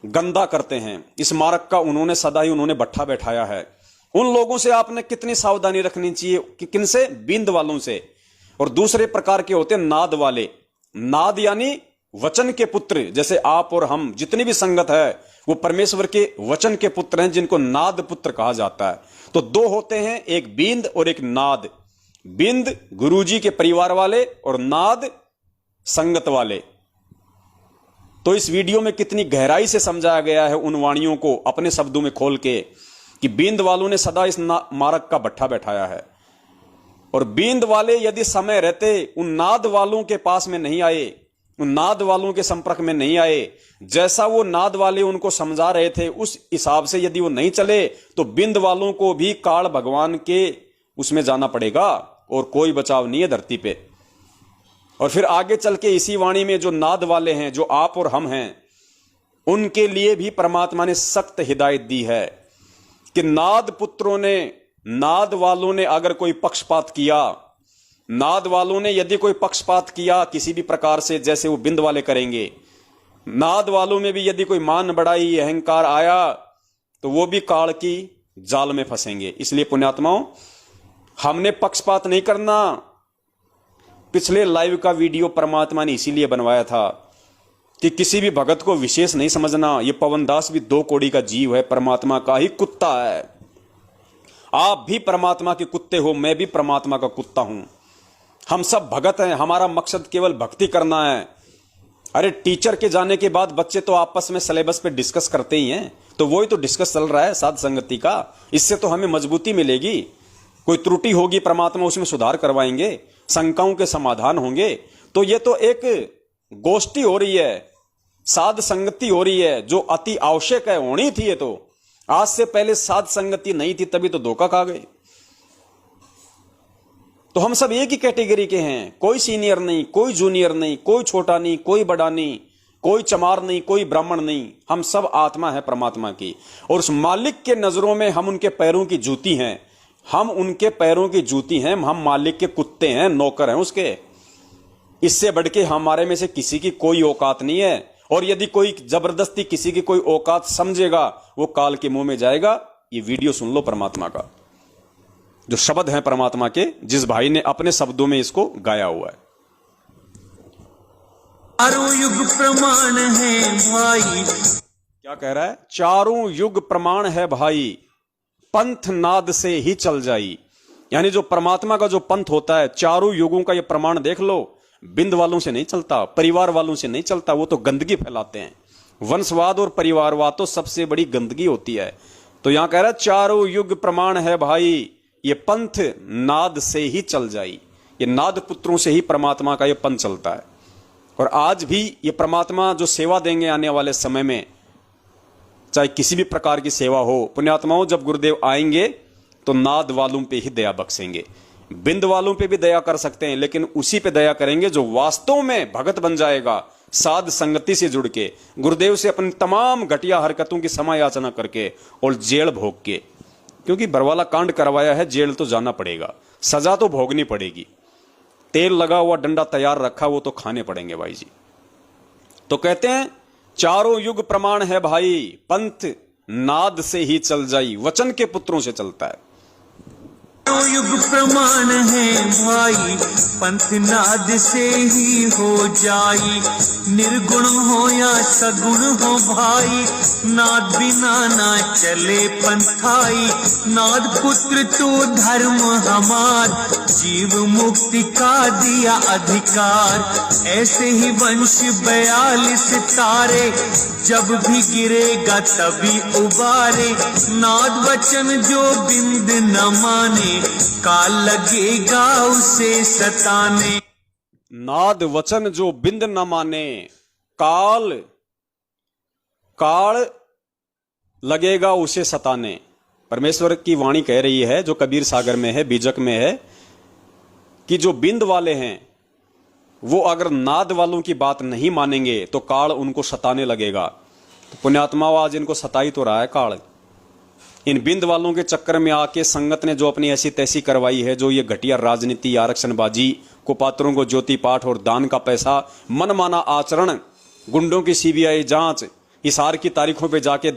A: गंदा करते हैं। इस मार्ग का उन्होंने सदा ही उन्होंने भट्ठा बैठाया है। उन लोगों से आपने कितनी सावधानी रखनी चाहिए कि किनसे? बींद वालों से। और दूसरे प्रकार के होते हैं नाद वाले। नाद यानी वचन के पुत्र, जैसे आप और हम, जितनी भी संगत है वो परमेश्वर के वचन के पुत्र हैं, जिनको नाद पुत्र कहा जाता है। तो दो होते हैं, एक बींद और एक नाद। बींद गुरुजी के परिवार वाले और नाद संगत वाले। तो इस वीडियो में कितनी गहराई से समझाया गया है उन वाणियों को अपने शब्दों में खोल के, कि बींद वालों ने सदा इस मार्ग का भट्ठा बैठाया है। और बींद वाले यदि समय रहते उन नाद वालों के पास में नहीं आए, उन नाद वालों के संपर्क में नहीं आए, जैसा वो नाद वाले उनको समझा रहे थे उस हिसाब से यदि वो नहीं चले, तो बिंद वालों को भी काल भगवान के उसमें जाना पड़ेगा और कोई बचाव नहीं है धरती पे। और फिर आगे चल के इसी वाणी में जो नाद वाले हैं, जो आप और हम हैं, उनके लिए भी परमात्मा ने सख्त हिदायत दी है कि नाद पुत्रों ने, नाद वालों ने अगर कोई पक्षपात किया, नाद वालों ने यदि कोई पक्षपात किया किसी भी प्रकार से, जैसे वो बिंद वाले करेंगे, नाद वालों में भी यदि कोई मान बढ़ाई अहंकार आया, तो वो भी काल की जाल में फंसेंगे। इसलिए पुण्यात्माओं, हमने पक्षपात नहीं करना। पिछले लाइव का वीडियो परमात्मा ने इसीलिए बनवाया था कि किसी भी भगत को विशेष नहीं समझना। ये पवनदास भी दो कौड़ी का जीव है, परमात्मा का ही कुत्ता है। आप भी परमात्मा के कुत्ते हो, मैं भी परमात्मा का कुत्ता हूं। हम सब भगत हैं, हमारा मकसद केवल भक्ति करना है। अरे टीचर के जाने के बाद बच्चे तो आपस में सिलेबस पे डिस्कस करते ही हैं, तो वही तो डिस्कस चल रहा है साध संगति का। इससे तो हमें मजबूती मिलेगी। कोई त्रुटि होगी परमात्मा उसमें सुधार करवाएंगे, शंकाओं के समाधान होंगे। तो ये तो एक गोष्ठी हो रही है, साध संगति हो रही है, जो अति आवश्यक है, होनी थी। ये तो आज से पहले साध संगति नहीं थी, तभी तो धोखा खा गए। तो हम सब एक ही कैटेगरी के हैं, कोई सीनियर नहीं, कोई जूनियर नहीं, कोई छोटा नहीं, कोई बड़ा नहीं, कोई चमार नहीं, कोई ब्राह्मण नहीं। हम सब आत्मा है परमात्मा की, और उस मालिक के नजरों में हम उनके पैरों की जूती हैं। हम उनके पैरों की जूती हैं, हम मालिक के कुत्ते हैं, नौकर हैं उसके। इससे बढ़ के हमारे में से किसी की कोई औकात नहीं है। और यदि कोई जबरदस्ती किसी की कोई औकात समझेगा, वो काल के मुंह में जाएगा। ये वीडियो सुन लो परमात्मा का, जो शब्द हैं परमात्मा के, जिस भाई ने अपने शब्दों में इसको गाया हुआ है।
C: चारों युग प्रमाण है भाई।
A: क्या कह रहा है? चारों युग प्रमाण है भाई, पंथ नाद से ही चल जाई। यानी जो परमात्मा का जो पंथ होता है, चारों युगों का ये प्रमाण देख लो, बिंद वालों से नहीं चलता, परिवार वालों से नहीं चलता। वो तो गंदगी फैलाते हैं। वंशवाद और परिवारवाद तो सबसे बड़ी गंदगी होती है। तो यहां कह रहा है चारों युग प्रमाण है भाई, ये पंथ नाद से ही चल जाई। ये नाद पुत्रों से ही परमात्मा का ये पंथ चलता है। और आज भी ये परमात्मा जो सेवा देंगे आने वाले समय में, चाहे किसी भी प्रकार की सेवा हो, पुण्यात्माओं, जब गुरुदेव आएंगे तो नाद वालों पे ही दया बख्शेंगे। बिंद वालों पे भी दया कर सकते हैं, लेकिन उसी पे दया करेंगे जो वास्तव में भगत बन जाएगा, साध संगति से जुड़ के, गुरुदेव से अपनी तमाम घटिया हरकतों की क्षमा याचना करके और जेल भोग के। क्योंकि बरवाला कांड करवाया है, जेल तो जाना पड़ेगा, सजा तो भोगनी पड़ेगी। तेल लगा हुआ डंडा तैयार रखा, वो तो खाने पड़ेंगे भाई जी। तो कहते हैं चारों युग प्रमाण है भाई, पंथ नाद से ही चल जाई, वचन के पुत्रों से चलता है।
C: चारों युग प्रमाण है भाई, पंथ नाद से ही हो जाई। निर्गुण हो या सगुण हो भाई, नाद बिना ना चले पंथाई। नाद पुत्र तू धर्म हमार, जीव मुक्ति का दिया अधिकार। ऐसे ही वंश 42 तारे, जब भी गिरेगा तभी उबारे। नाद वचन जो बिंद न माने, काल लगेगा उसे सताने।
A: नाद वचन जो बिंद न माने, काल लगेगा उसे सताने। परमेश्वर की वाणी कह रही है, जो कबीर सागर में है, बीजक में है, कि जो बिंद वाले हैं वो अगर नाद वालों की बात नहीं मानेंगे तो काल उनको सताने लगेगा। तो पुण्यात्मा आज इनको सताई तो रहा है काल। इन बिंद वालों के चक्कर में आके संगत ने जो अपनी ऐसी तैसी करवाई है, जो ये घटिया राजनीति, आरक्षणबाजी, कुपात्रों को ज्योति पाठ और दान का पैसा, मनमाना आचरण, गुंडों की सीबीआई जांच, हिसार की तारीखों पे जाके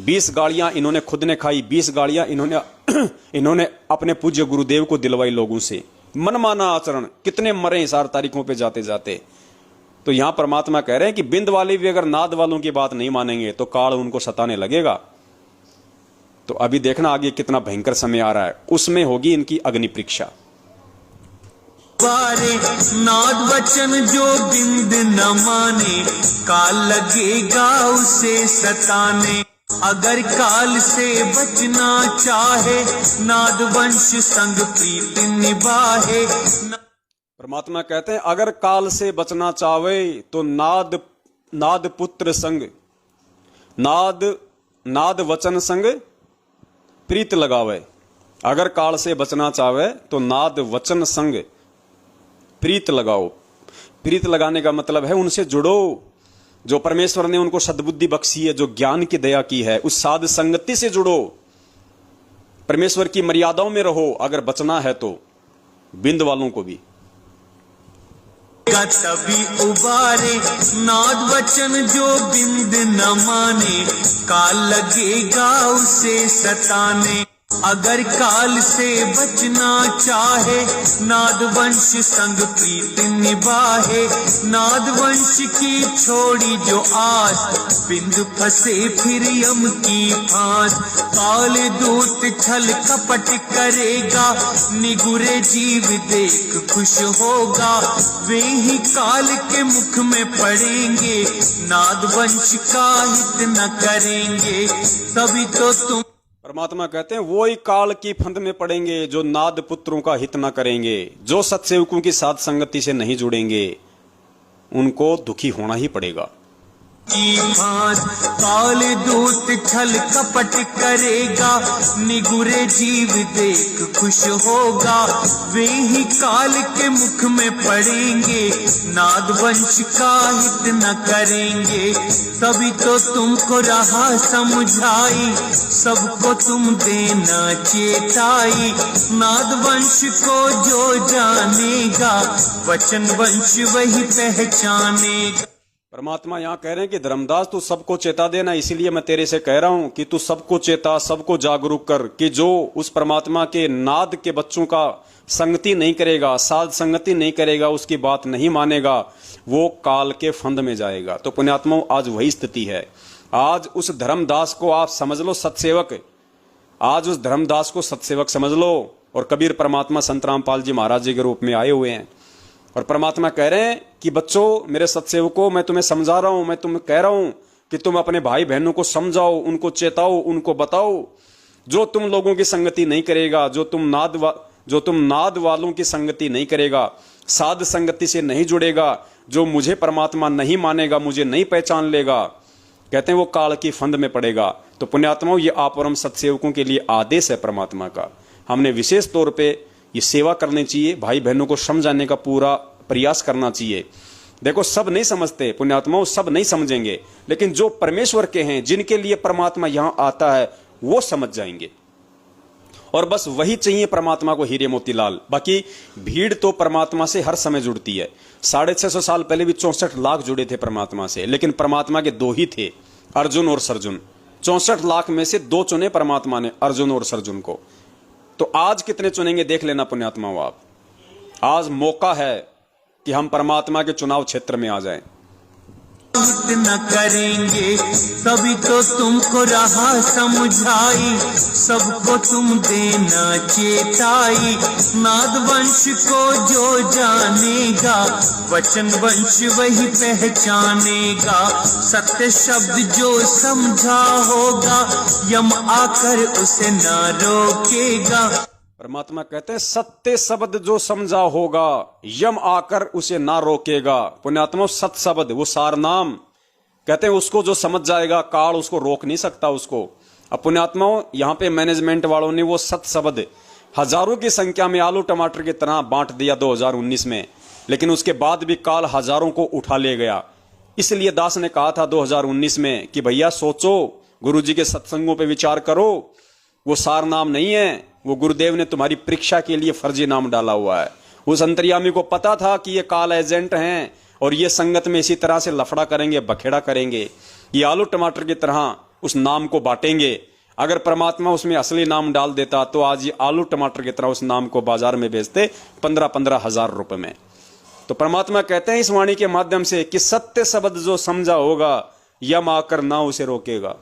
A: 20 गाड़ियां इन्होंने खुद ने खाई, 20 गाड़ियां इन्होंने अपने पूज्य गुरुदेव को दिलवाई लोगों से। मनमाना आचरण, कितने मरे हिसार तारीखों पे जाते जाते। तो यहां परमात्मा कह रहे हैं कि बिंद वाले भी अगर नाद वालों की बात नहीं मानेंगे तो काल उनको सताने लगेगा। तो अभी देखना आगे कितना भयंकर समय आ रहा है, उसमें होगी इनकी अग्नि परीक्षा।
C: बारे नाद वचन जो बिंद न माने, काल लगेगा उसे सताने। अगर काल से बचना चाहे, नाद वंश संग प्रीत निभाए।
A: परमात्मा कहते हैं अगर काल से बचना चाहे तो नाद पुत्र संग, नाद वचन संग प्रीत लगावे। अगर काल से बचना चाहे तो नाद वचन संग प्रीत लगाओ। प्रीत लगाने का मतलब है उनसे जुड़ो, जो परमेश्वर ने उनको सद्बुद्धि बख्शी है, जो ज्ञान की दया की है, उस साध संगति से जुड़ो, परमेश्वर की मर्यादाओं में रहो अगर बचना है तो। बिंद वालों को भी
C: तभी उबारे नाद वचन जो बिंद न माने, काल लगेगा उसे सताने। अगर काल से बचना चाहे, नाद वंश संग प्रीत निभाए। नाद वंश की छोड़ी जो आस, बिंद फंसे फिर यम की फांस। काल दूत छल कपट करेगा, निगुरे जीव देख खुश होगा। वे ही काल के मुख में पड़ेंगे, नाद वंश का हित न करेंगे। तभी तो तुम
A: परमात्मा कहते हैं वो ही काल की फंद में पड़ेंगे जो नाद पुत्रों का हित न करेंगे, जो सत्सेवकों की साथ संगति से नहीं जुड़ेंगे, उनको दुखी होना ही पड़ेगा।
C: की फांस काल दूत छल कपट करेगा, निगुरे जीव देख खुश होगा। वे ही काल के मुख में पड़ेंगे, नाद वंश का हित न करेंगे। तभी तो तुमको रहा समझाई, सबको तुम देना चेताई। नाद वंश को जो जानेगा, वचन वंश वही पहचानेगा।
A: परमात्मा यहाँ कह रहे हैं कि धर्मदास तू सबको चेता देना, इसीलिए मैं तेरे से कह रहा हूं कि तू सबको चेता, सबको जागरूक कर कि जो उस परमात्मा के नाद के बच्चों का संगति नहीं करेगा, साध संगति नहीं करेगा, उसकी बात नहीं मानेगा, वो काल के फंद में जाएगा। तो पुण्यात्माओं आज वही स्थिति है। आज उस धर्मदास को आप समझ लो सत्सेवक, आज उस धर्मदास को सत्सेवक समझ लो। और कबीर परमात्मा संत रामपाल जी महाराज जी के रूप में आए हुए हैं और परमात्मा कह रहे हैं कि बच्चों, मेरे सत्सेवकों, मैं तुम्हें समझा रहा हूं, मैं तुम्हें कह रहा हूं कि तुम अपने भाई बहनों को समझाओ, उनको चेताओ, उनको बताओ। जो तुम लोगों की संगति नहीं करेगा, जो तुम नाद वालों की संगति नहीं करेगा, साध संगति से नहीं जुड़ेगा, जो मुझे परमात्मा नहीं मानेगा, मुझे नहीं पहचान लेगा, कहते हैं वो काल की फंद में पड़ेगा। तो पुण्यात्माओं, ये आप और हम सत्सेवकों के लिए आदेश है परमात्मा का। हमने विशेष तौर पे ये सेवा करनी चाहिए, भाई बहनों को समझाने का पूरा प्रयास करना चाहिए। देखो, सब नहीं समझते पुण्यात्माओं, सब नहीं समझेंगे, लेकिन जो परमेश्वर के हैं, जिनके लिए परमात्मा यहां आता है, वो समझ जाएंगे। और बस वही चाहिए परमात्मा को, हीरे मोतीलाल। बाकी भीड़ तो परमात्मा से हर समय जुड़ती है। 650 साल पहले भी 64 लाख जुड़े थे परमात्मा से, लेकिन परमात्मा के दो ही थे, अर्जुन और सर्जुन। 64 लाख में से 2 चुने परमात्मा ने, अर्जुन और सर्जुन को। तो आज कितने चुनेंगे देख लेना पुण्यात्माओं आप। आज मौका है कि हम परमात्मा के चुनाव क्षेत्र में आ जाएं।
C: न करेंगे, तभी तो तुमको रहा समझाई, सबको तुम देना चेताई। नाद वंश को जो जानेगा, वचन वंश वही पहचानेगा। सत्य शब्द जो समझा होगा, यम आकर उसे न रोकेगा।
A: परमात्मा कहते हैं सत्य शब्द जो समझा होगा, यम आकर उसे ना रोकेगा। पुण्यात्मा, सत्य शब्द, वो सार नाम, कहते हैं उसको जो समझ जाएगा, काल उसको रोक नहीं सकता उसको। अब पुण्यात्माओं, यहाँ पे मैनेजमेंट वालों ने वो सत्य शब्द हजारों की संख्या में आलू टमाटर की तरह बांट दिया 2019 में, लेकिन उसके बाद भी काल हजारों को उठा ले गया। इसलिए दास ने कहा था 2019 में कि भैया सोचो, गुरुजी के सत्संगों पे विचार करो, वो सार नाम नहीं है, वो गुरुदेव ने तुम्हारी परीक्षा के लिए फर्जी नाम डाला हुआ है। उस अंतर्यामी को पता था कि ये काल एजेंट हैं और ये संगत में इसी तरह से लफड़ा करेंगे, बखेड़ा करेंगे, ये आलू टमाटर की तरह उस नाम को बांटेंगे। अगर परमात्मा उसमें असली नाम डाल देता तो आज ये आलू टमाटर की तरह उस नाम को बाजार में बेचते 15-15 हजार रुपए में। तो परमात्मा कहते हैं इस वाणी के माध्यम से कि सत्य शब्द जो समझा होगा यम आकर ना उसे रोकेगा।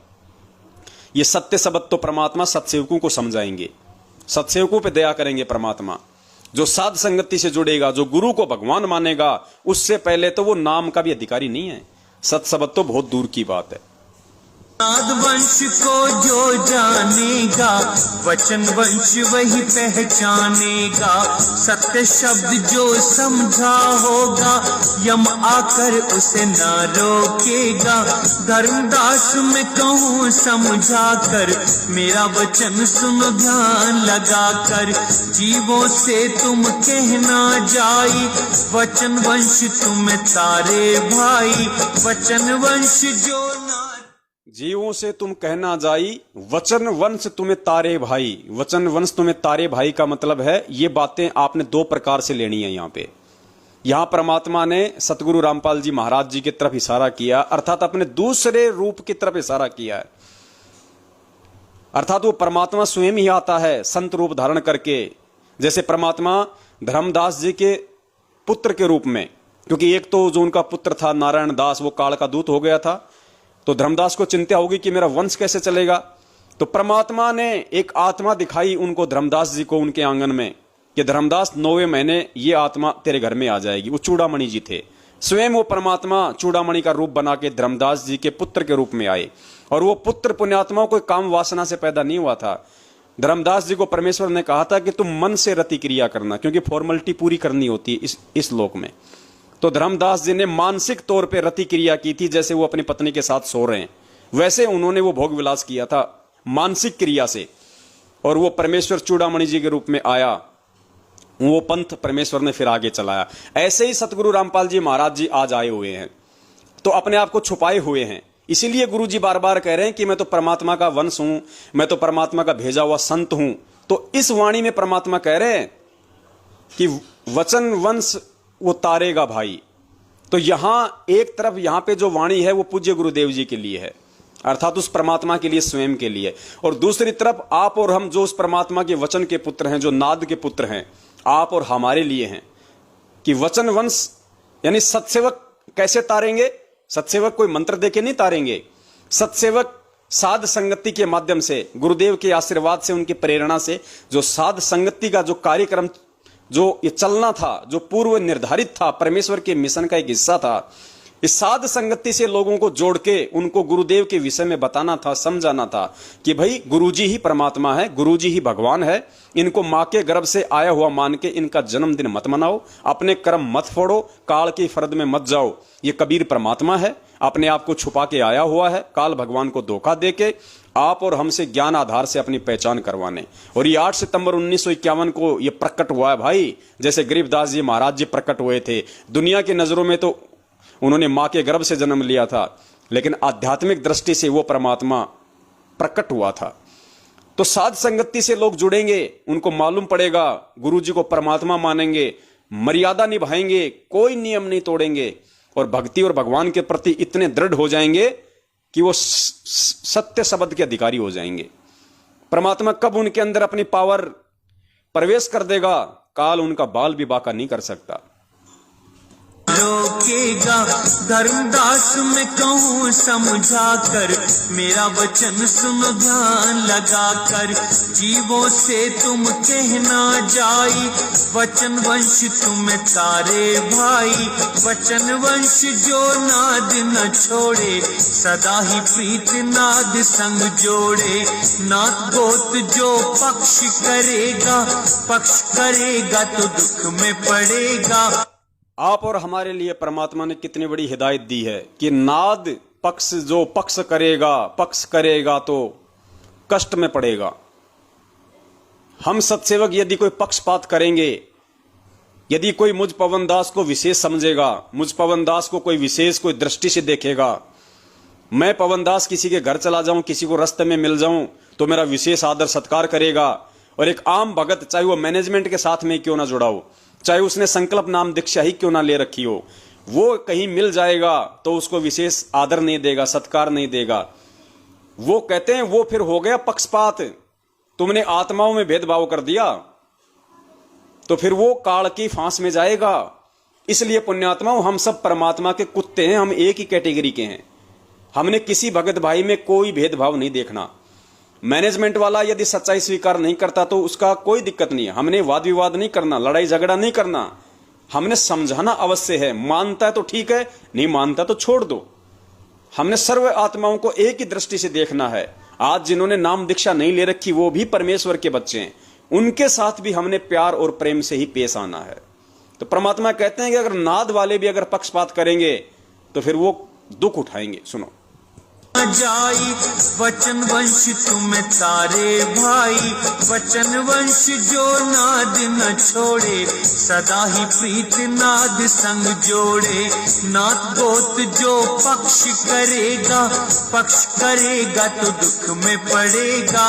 A: ये सत्य शब्द तो परमात्मा सत्सेवकों को समझाएंगे, सत्सेवकों पे दया करेंगे परमात्मा। जो साध संगति से जुड़ेगा, जो गुरु को भगवान मानेगा, उससे पहले तो वो नाम का भी अधिकारी नहीं है। सत शब्द तो बहुत दूर की बात है।
C: नाद वंश को जो जानेगा, वचन वंश वही पहचानेगा। सत्य शब्द जो समझा होगा, यम आकर उसे ना रोकेगा। धर्मदास में कहूँ समझा कर, मेरा वचन सुनो ध्यान लगा कर। जीवों से तुम कहना जाई, वचन वंश तुम्हें तारे भाई। वचन वंश जो
A: जीवों से तुम कहना जाई, वचन वंश तुम्हें तारे भाई। वचन वंश तुम्हें तारे भाई का मतलब है, ये बातें आपने दो प्रकार से लेनी है। यहां परमात्मा ने सतगुरु रामपाल जी महाराज जी की तरफ इशारा किया, अर्थात अपने दूसरे रूप की तरफ इशारा किया है। अर्थात वो परमात्मा स्वयं ही आता है संत रूप धारण करके। जैसे परमात्मा धर्मदास जी के पुत्र के रूप में, क्योंकि एक तो जो उनका पुत्र था नारायण दास, वो काल का दूत हो गया था, तो धर्मदास को चिंता होगी कि मेरा वंश कैसे चलेगा। तो परमात्मा ने एक आत्मा दिखाई उनको, धर्मदास जी को, उनके आंगन में, कि धर्मदास 9वें महीने ये आत्मा तेरे घर में आ जाएगी। वो चूड़ामणि जी थे, स्वयं वो परमात्मा चूड़ामणि का रूप बना के धर्मदास जी के पुत्र के रूप में आए। और वो पुत्र पुण्यात्मा कोई काम वासना से पैदा नहीं हुआ था। धर्मदास जी को परमेश्वर ने कहा था कि तुम मन से रति क्रिया करना, क्योंकि फॉर्मेलिटी पूरी करनी होती है इस लोक में। तो धर्मदास जी ने मानसिक तौर पे रति क्रिया की थी, जैसे वो अपनी पत्नी के साथ सो रहे हैं, वैसे उन्होंने वो भोग विलास किया था मानसिक क्रिया से। और वो परमेश्वर चूड़ामणि जी के रूप में आया, वो पंथ परमेश्वर ने फिर आगे चलाया। ऐसे ही सतगुरु रामपाल जी महाराज जी आज आए हुए हैं, तो अपने आप को छुपाए हुए हैं। इसीलिए गुरु जी बार बार कह रहे हैं कि मैं तो परमात्मा का वंश हूं, मैं तो परमात्मा का भेजा हुआ संत हूं। तो इस वाणी में परमात्मा कह रहे हैं कि वचन वंश वो तारेगा भाई। तो यहां एक तरफ यहां पे जो वाणी है वो पूज्य गुरुदेव जी के लिए है, अर्थात उस परमात्मा के लिए, स्वयं के लिए। और दूसरी तरफ आप और हम जो उस परमात्मा के वचन के पुत्र हैं, जो नाद के पुत्र हैं, आप और हमारे लिए हैं कि वचन वंश यानी सत्सेवक कैसे तारेंगे। सत्सेवक कोई मंत्र देके नहीं तारेंगे। सत्सेवक साध संगति के माध्यम से, गुरुदेव के आशीर्वाद से, उनकी प्रेरणा से, जो साध संगति का जो कार्यक्रम, जो ये चलना था, जो पूर्व निर्धारित था, परमेश्वर के मिशन का एक हिस्सा था, इस साध संगति से लोगों को जोड़ के उनको गुरुदेव के विषय में बताना था, समझाना था कि भाई गुरुजी ही परमात्मा है, गुरुजी ही भगवान है। इनको मां के गर्भ से आया हुआ मान के इनका जन्मदिन मत मनाओ, अपने कर्म मत फोड़ो, काल की फर्द में मत जाओ। ये कबीर परमात्मा है, अपने आप को छुपा के आया हुआ है, काल भगवान को धोखा देके आप और हमसे ज्ञान आधार से अपनी पहचान करवाने। और ये 8 सितंबर 1951 को ये प्रकट हुआ है भाई, जैसे गरीबदास जी महाराज जी प्रकट हुए थे। दुनिया की नजरों में तो उन्होंने मां के गर्भ से जन्म लिया था, लेकिन आध्यात्मिक दृष्टि से वो परमात्मा प्रकट हुआ था। तो साध संगति से लोग जुड़ेंगे, उनको मालूम पड़ेगा, गुरुजी को परमात्मा मानेंगे, मर्यादा निभाएंगे, कोई नियम नहीं तोड़ेंगे, और भक्ति और भगवान के प्रति इतने दृढ़ हो जाएंगे कि वो सत्य शब्द के अधिकारी हो जाएंगे। परमात्मा कब उनके अंदर अपनी पावर प्रवेश कर देगा, काल उनका बाल भी बाका नहीं कर सकता।
C: रोकेगा धर्मदास में कहूँ समझा कर, मेरा वचन सुनो ध्यान लगा कर। जीवों से तुम कहना जाई, वचन वंश तुम्हें तारे भाई। वचन वंश जो नाद न छोड़े, सदा ही प्रीत नाद संग जोड़े। नाथ गोत जो पक्ष करेगा तो दुख में पड़ेगा।
A: आप और हमारे लिए परमात्मा ने कितनी बड़ी हिदायत दी है कि नाद पक्ष जो पक्ष करेगा तो कष्ट में पड़ेगा। हम सत्सेवक यदि कोई पक्षपात करेंगे, यदि कोई मुझ पवन दास को विशेष समझेगा, मुझ पवन दास को कोई विशेष कोई दृष्टि से देखेगा, मैं पवन दास किसी के घर चला जाऊं, किसी को रास्ते में मिल जाऊं तो मेरा विशेष आदर सत्कार करेगा। और एक आम भगत, चाहे वो मैनेजमेंट के साथ में क्यों ना जुड़ा हो, चाहे उसने संकल्प नाम दीक्षा ही क्यों ना ले रखी हो, वो कहीं मिल जाएगा तो उसको विशेष आदर नहीं देगा, सत्कार नहीं देगा। वो कहते हैं वो फिर हो गया पक्षपात। तुमने आत्माओं में भेदभाव कर दिया तो फिर वो काल की फांस में जाएगा। इसलिए पुण्यात्माओं, हम सब परमात्मा के कुत्ते हैं, हम एक ही कैटेगरी के हैं। हमने किसी भगत भाई में कोई भेदभाव नहीं देखना। मैनेजमेंट वाला यदि सच्चाई स्वीकार नहीं करता तो उसका कोई दिक्कत नहीं है। हमने वाद विवाद नहीं करना, लड़ाई झगड़ा नहीं करना, हमने समझाना अवश्य है। मानता है तो ठीक है, नहीं मानता तो छोड़ दो। हमने सर्व आत्माओं को एक ही दृष्टि से देखना है। आज जिन्होंने नाम दीक्षा नहीं ले रखी वो भी परमेश्वर के बच्चे हैं, उनके साथ भी हमने प्यार और प्रेम से ही पेश आना है। तो परमात्मा कहते हैं कि अगर नाद वाले भी अगर पक्षपात करेंगे तो फिर वो दुख उठाएंगे। सुनो,
C: जाई वचन वंश तुम तारे भाई, वचन वंश जो नाद न छोड़े, सदा ही प्रीत नाद संग जोड़े। नाद गोत जो पक्ष करेगा तो दुख में पड़ेगा।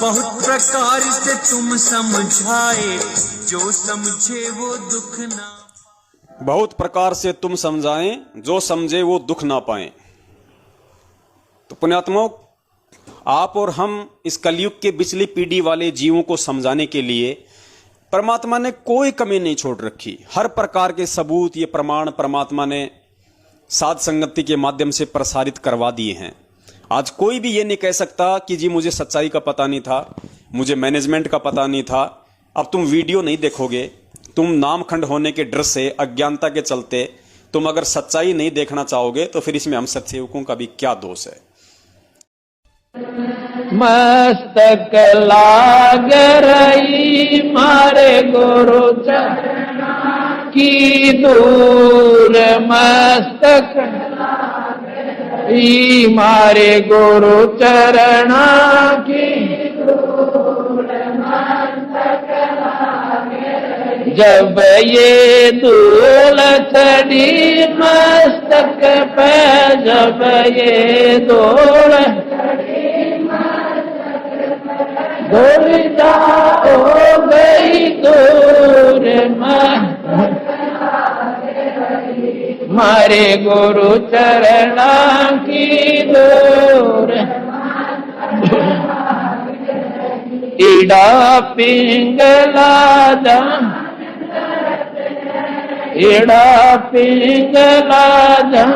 C: बहुत प्रकार से तुम समझाए, जो समझे वो दुख ना।
A: बहुत प्रकार से तुम समझाएं, जो समझे वो दुख ना पाए। तो पुण्यात्माओं, आप और हम इस कलयुग के बिचली पीढ़ी वाले जीवों को समझाने के लिए परमात्मा ने कोई कमी नहीं छोड़ रखी। हर प्रकार के सबूत, ये प्रमाण परमात्मा ने साध संगति के माध्यम से प्रसारित करवा दिए हैं। आज कोई भी ये नहीं कह सकता कि जी मुझे सच्चाई का पता नहीं था, मुझे मैनेजमेंट का पता नहीं था। अब तुम वीडियो नहीं देखोगे, तुम नामखंड होने के डर से, अज्ञानता के चलते तुम अगर सच्चाई नहीं देखना चाहोगे तो फिर इसमें हम सत्सेवकों का भी क्या दोष है।
D: मस्तक लाग रही मारे गुरु चरणा की दूर, मस्तक मारे गुरु चरणा की दूर, जब ये धूल चढ़ी मस्तक पे, जब ये धूल धूलिया हो गई दूर, मारे गुरु चरणा की दूर। इड़ा पिंगला जा, इड़ा पिंगला जा,